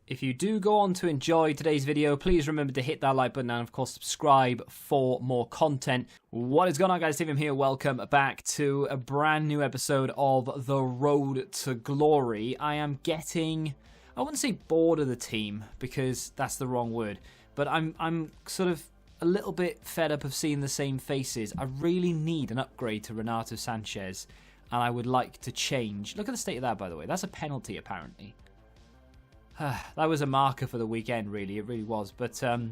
If you do go on to enjoy today's video, please remember to hit that like button and, of course, subscribe for more content. What is going on, guys? Stephen here. Welcome back to a brand new episode of The Road to Glory. I am getting, I wouldn't say bored of the team, because that's the wrong word, but I'm sort of a little bit fed up of seeing the same faces. I really need an upgrade to Renato Sanchez, and I would like to change. Look at the state of that, by the way. That's a penalty, apparently. That was a marker for the weekend, really. It really was. But I'll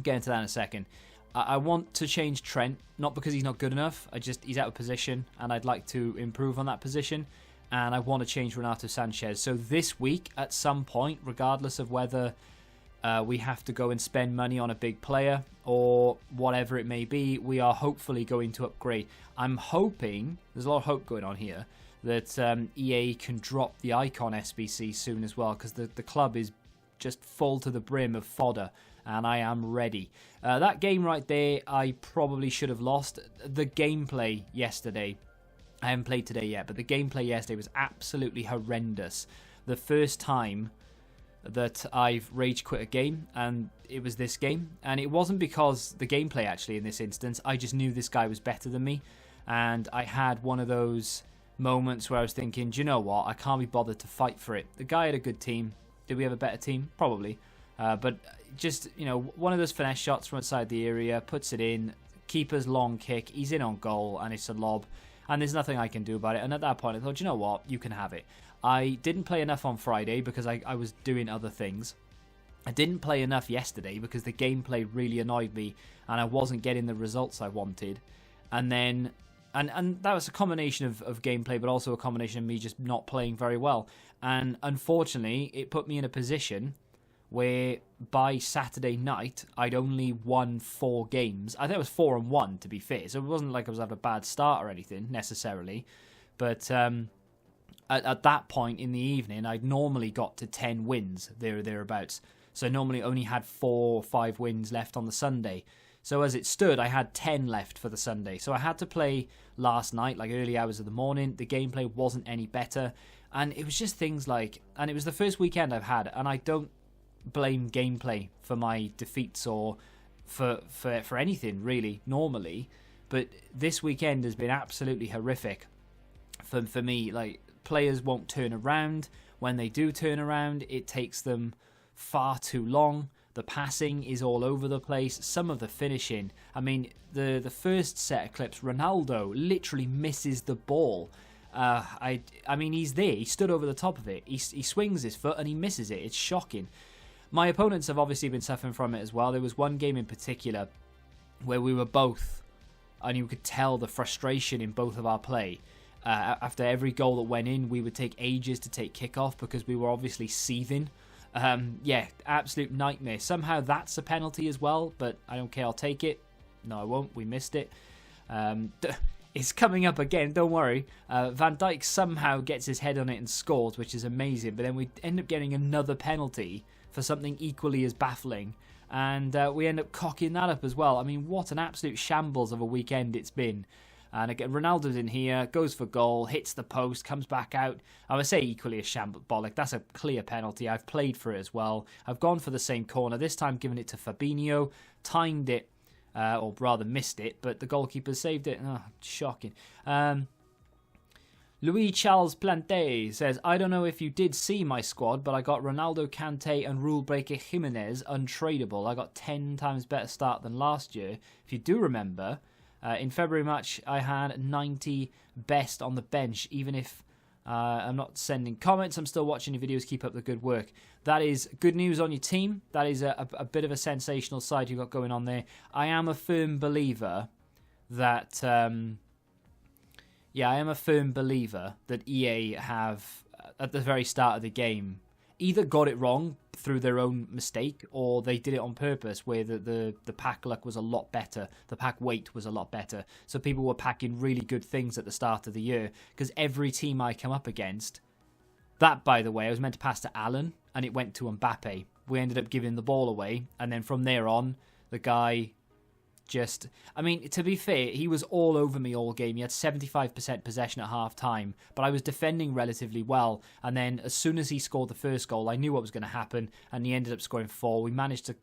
get into that in a second. I want to change Trent, not because he's not good enough. He's out of position, and I'd like to improve on that position. And I want to change Renato Sanchez. So this week, at some point, regardless of whether we have to go and spend money on a big player or whatever it may be, we are hopefully going to upgrade. I'm hoping, there's a lot of hope going on here, that EA can drop the Icon SBC soon as well, because the club is just full to the brim of fodder, and I am ready. That game right there, I probably should have lost. The gameplay yesterday, I haven't played today yet, but the gameplay yesterday was absolutely horrendous. The first time that I've rage quit a game, and it was this game, and it wasn't because the gameplay actually in this instance. I just knew this guy was better than me, and I had one of those moments where I was thinking, do you know what, I can't be bothered to fight for it. The guy had a good team. Did we have a better team? Probably. But just, you know, one of those finesse shots from outside the area, puts it in, keeper's long kick, he's in on goal, and it's a lob, and there's nothing I can do about it. And at that point I thought, you know what, you can have it. I didn't play enough on Friday because I was doing other things. I didn't play enough yesterday because the gameplay really annoyed me and I wasn't getting the results I wanted. And then And that was a combination of gameplay, but also a combination of me just not playing very well. And unfortunately, it put me in a position where by Saturday night, I'd only won 4 games. I think it was 4-1, to be fair. So it wasn't like I was having a bad start or anything, necessarily. But at that point in the evening, I'd normally got to 10 wins, there or thereabouts. So I normally only had 4 or 5 wins left on the Sunday. So as it stood, I had 10 left for the Sunday. So I had to play last night, like early hours of the morning. The gameplay wasn't any better. And it was just things like... And it was the first weekend I've had. And I don't blame gameplay for my defeats or for anything, really, normally. But this weekend has been absolutely horrific for me. Like, players won't turn around. When they do turn around, it takes them far too long. The passing is all over the place. Some of the finishing. I mean, the first set of clips, Ronaldo literally misses the ball. I mean, he's there. He stood over the top of it. He swings his foot and he misses it. It's shocking. My opponents have obviously been suffering from it as well. There was one game in particular where we were both, and you could tell the frustration in both of our play. After every goal that went in, we would take ages to take kickoff because we were obviously seething. Yeah, absolute nightmare. Somehow that's a penalty as well, but I don't care, I'll take it. No, I won't. We missed it. It's coming up again, don't worry. Van Dijk somehow gets his head on it and scores, which is amazing, but then we end up getting another penalty for something equally as baffling, and we end up cocking that up as well. I mean, what an absolute shambles of a weekend it's been. And again, Ronaldo's in here, goes for goal, hits the post, comes back out. I would say equally a shambolic. That's a clear penalty. I've played for it as well. I've gone for the same corner, this time giving it to Fabinho, timed it, or rather missed it, but the goalkeeper saved it. Oh, shocking. Louis Charles Plante says, I don't know if you did see my squad, but I got Ronaldo, Kante and rule breaker Jimenez untradeable. I got 10 times better start than last year. If you do remember... in February match, I had 90 best on the bench. Even if I'm not sending comments, I'm still watching your videos. Keep up the good work. That is good news on your team. That is a bit of a sensational side you've got going on there. I am a firm believer that... I am a firm believer that EA have, at the very start of the game, either got it wrong through their own mistake, or they did it on purpose, where the pack luck was a lot better, the pack weight was a lot better, so people were packing really good things at the start of the year, because every team I come up against, that, by the way, I was meant to pass to Alan, and it went to Mbappe. We ended up giving the ball away, and then from there on, the guy just, I mean, to be fair, he was all over me all game. He had 75% possession at half time, but I was defending relatively well. And then as soon as he scored the first goal, I knew what was going to happen, and he ended up scoring 4. We managed to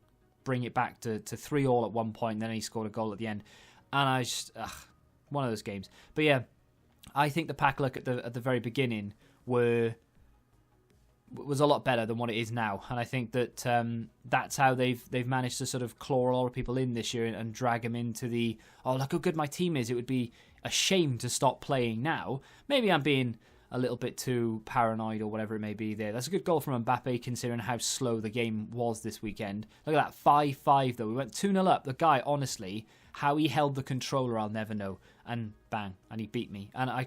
bring it back to 3-3 at one point, and then he scored a goal at the end. And I just, one of those games. But yeah, I think the pack look at the very beginning was a lot better than what it is now, and I think that that's how they've managed to sort of claw a lot of people in this year and drag them into the, oh, look how good my team is. It would be a shame to stop playing now. Maybe I'm being a little bit too paranoid or whatever it may be there. That's a good goal from Mbappe considering how slow the game was this weekend. Look at that, 5-5 though. We went 2-0 up. The guy, honestly, how he held the controller, I'll never know. And bang, and he beat me. And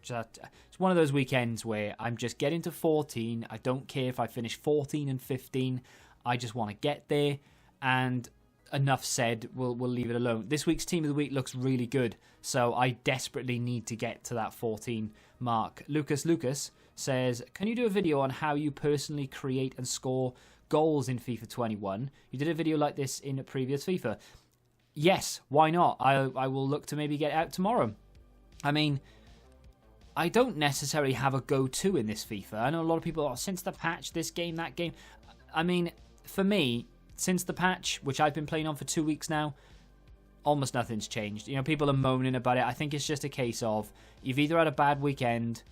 it's one of those weekends where I'm just getting to 14. I don't care if I finish 14 and 15. I just want to get there. And enough said, we'll leave it alone. This week's Team of the Week looks really good. So I desperately need to get to that 14 mark. Lucas says, can you do a video on how you personally create and score goals in FIFA 21? You did a video like this in a previous FIFA. Yes, why not? I will look to maybe get it out tomorrow. I mean, I don't necessarily have a go-to in this FIFA. I know a lot of people, since the patch, this game, that game. I mean, for me, since the patch, which I've been playing on for 2 weeks now, almost nothing's changed. You know, people are moaning about it. I think it's just a case of you've either had a bad weekend,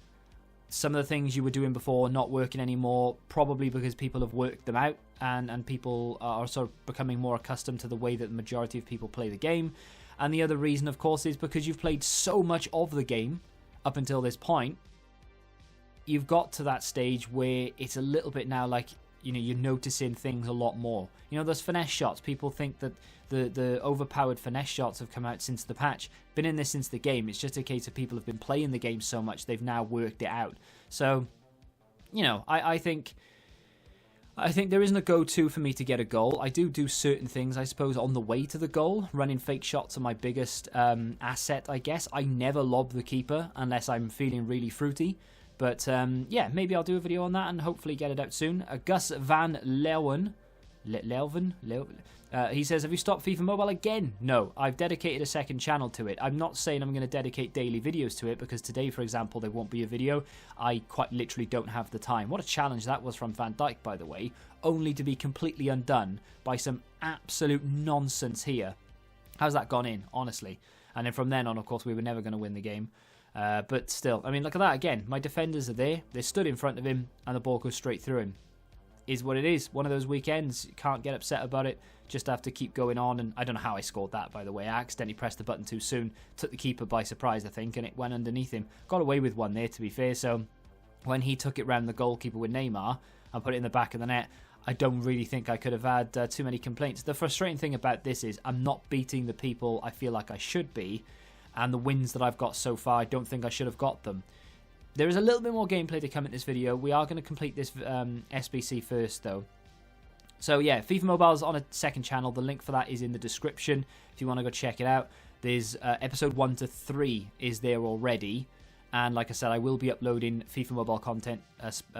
some of the things you were doing before not working anymore, probably because people have worked them out and people are sort of becoming more accustomed to the way that the majority of people play the game. And the other reason, of course, is because you've played so much of the game up until this point, you've got to that stage where it's a little bit now like, you know, you're noticing things a lot more. You know, those finesse shots, people think that the overpowered finesse shots have come out since the patch. Been in this since the game. It's just a case of people have been playing the game so much, they've now worked it out. So, you know, I think there isn't a go-to for me to get a goal. I do certain things, I suppose, on the way to the goal. Running fake shots are my biggest asset, I guess. I never lob the keeper unless I'm feeling really fruity. But, yeah, maybe I'll do a video on that and hopefully get it out soon. Gus Van Leeuwen. He says, have you stopped FIFA Mobile again? No, I've dedicated a second channel to it. I'm not saying I'm going to dedicate daily videos to it because today, for example, there won't be a video. I quite literally don't have the time. What a challenge that was from Van Dijk, by the way, only to be completely undone by some absolute nonsense here. How's that gone in, honestly? And then from then on, of course, we were never going to win the game. But still, I mean, look at that again. My defenders are there. They stood in front of him and the ball goes straight through him. Is what it is. One of those weekends. You can't get upset about it. Just have to keep going on. And I don't know how I scored that, by the way. I accidentally pressed the button too soon. Took the keeper by surprise, I think, and it went underneath him. Got away with one there, to be fair. So when he took it round the goalkeeper with Neymar and put it in the back of the net, I don't really think I could have had too many complaints. The frustrating thing about this is I'm not beating the people I feel like I should be. And the wins that I've got so far, I don't think I should have got them. There is a little bit more gameplay to come in this video. We are going to complete this SBC first, though. So, yeah, FIFA Mobile is on a second channel. The link for that is in the description if you want to go check it out. There's episode 1 to 3 is there already. And like I said, I will be uploading FIFA Mobile content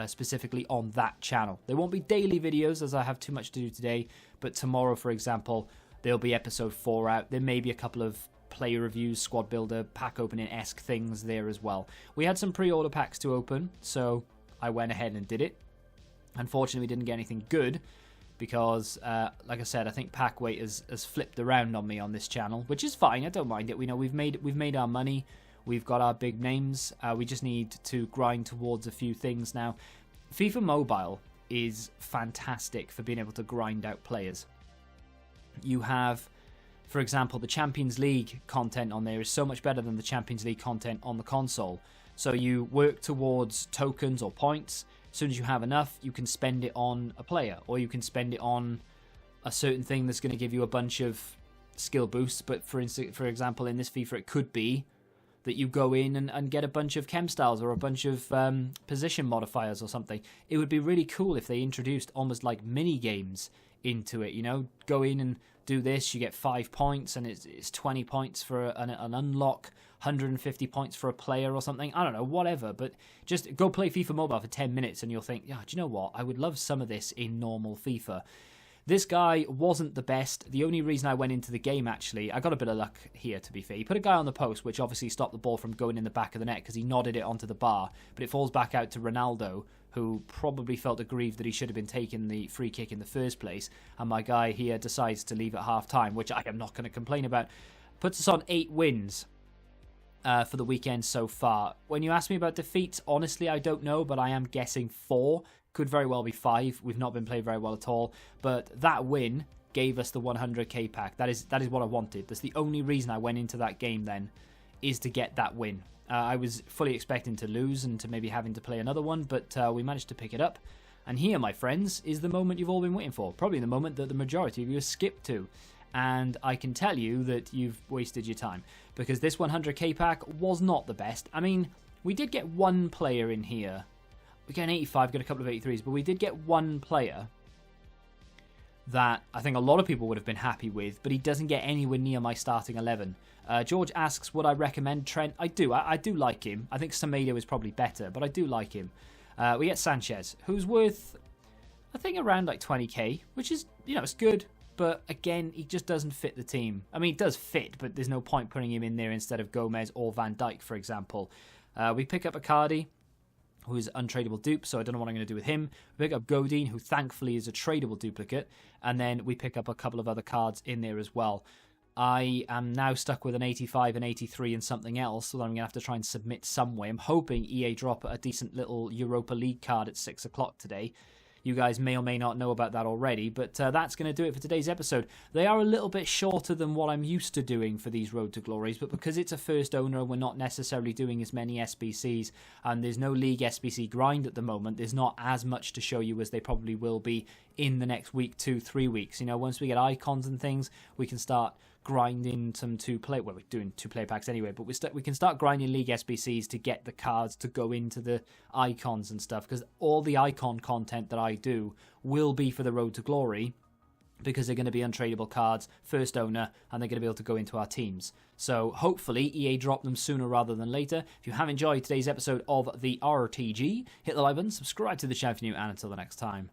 specifically on that channel. There won't be daily videos as I have too much to do today. But tomorrow, for example, there'll be episode 4 out. There may be a couple of player reviews, squad builder, pack opening-esque things there as well. We had some pre-order packs to open, so I went ahead and did it. Unfortunately, we didn't get anything good because, like I said, I think pack weight has flipped around on me on this channel, which is fine. I don't mind it. We know we've made our money. We've got our big names. We just need to grind towards a few things now. FIFA Mobile is fantastic for being able to grind out players. You have, for example, the Champions League content on there is so much better than the Champions League content on the console. So you work towards tokens or points. As soon as you have enough, you can spend it on a player, or you can spend it on a certain thing that's going to give you a bunch of skill boosts. But for example, in this FIFA, it could be that you go in and get a bunch of chem styles or a bunch of position modifiers or something. It would be really cool if they introduced almost like mini games into it. You know, go in and do this, you get 5 points, and it's 20 points for an unlock, 150 points for a player or something. I don't know, whatever. But just go play FIFA Mobile for 10 minutes and you'll think, yeah, do you know what? I would love some of this in normal FIFA. This guy wasn't the best. The only reason I went into the game, actually, I got a bit of luck here, to be fair. He put a guy on the post, which obviously stopped the ball from going in the back of the net because he nodded it onto the bar, but it falls back out to Ronaldo, who probably felt aggrieved that he should have been taking the free kick in the first place, and my guy here decides to leave at half-time, which I am not going to complain about. Puts us on 8 wins for the weekend so far. When you ask me about defeats, honestly, I don't know, but I am guessing 4. Could very well be 5. We've not been playing very well at all, but that win gave us the 100k pack. That is what I wanted. That's the only reason I went into that game then, is to get that win. I was fully expecting to lose and to maybe having to play another one, but we managed to pick it up. And here, my friends, is the moment you've all been waiting for. Probably the moment that the majority of you have skipped to. And I can tell you that you've wasted your time, because this 100k pack was not the best. I mean, we did get one player in here. We got an 85, got a couple of 83s, but we did get one player that I think a lot of people would have been happy with, but he doesn't get anywhere near my starting 11. George asks, would I recommend Trent? I do. I do like him. I think Semedo is probably better, but I do like him. We get Sanchez, who's worth, I think, around like 20k, which is, it's good. But again, he just doesn't fit the team. I mean, it does fit, but there's no point putting him in there instead of Gomez or Van Dijk, for example. We pick up Icardi, who is an untradeable dupe, so I don't know what I'm going to do with him. We pick up Godin, who thankfully is a tradable duplicate. And then we pick up a couple of other cards in there as well. I am now stuck with an 85, an 83, and something else, so I'm going to have to try and submit some way. I'm hoping EA drop a decent little Europa League card at 6 o'clock today. You guys may or may not know about that already, but that's going to do it for today's episode. They are a little bit shorter than what I'm used to doing for these Road to Glories, but because it's a first owner, we're not necessarily doing as many SBCs, and there's no League SBC grind at the moment. There's not as much to show you as they probably will be in the next week, 2-3 weeks. Once we get icons and things, we can start grinding some we're doing 2-player packs anyway, but we can start grinding League SBCs to get the cards to go into the icons and stuff, because all the icon content that I do will be for the Road to Glory, because they're going to be untradeable cards, first owner, and they're going to be able to go into our teams. So hopefully EA drop them sooner rather than later. If you have enjoyed today's episode of the RTG, hit the like button, subscribe to the channel if you're new, and until the next time,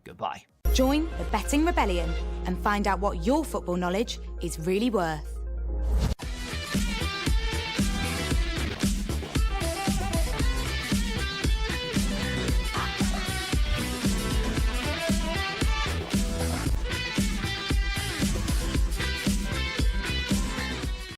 goodbye. Join the Betting Rebellion and find out what your football knowledge is really worth.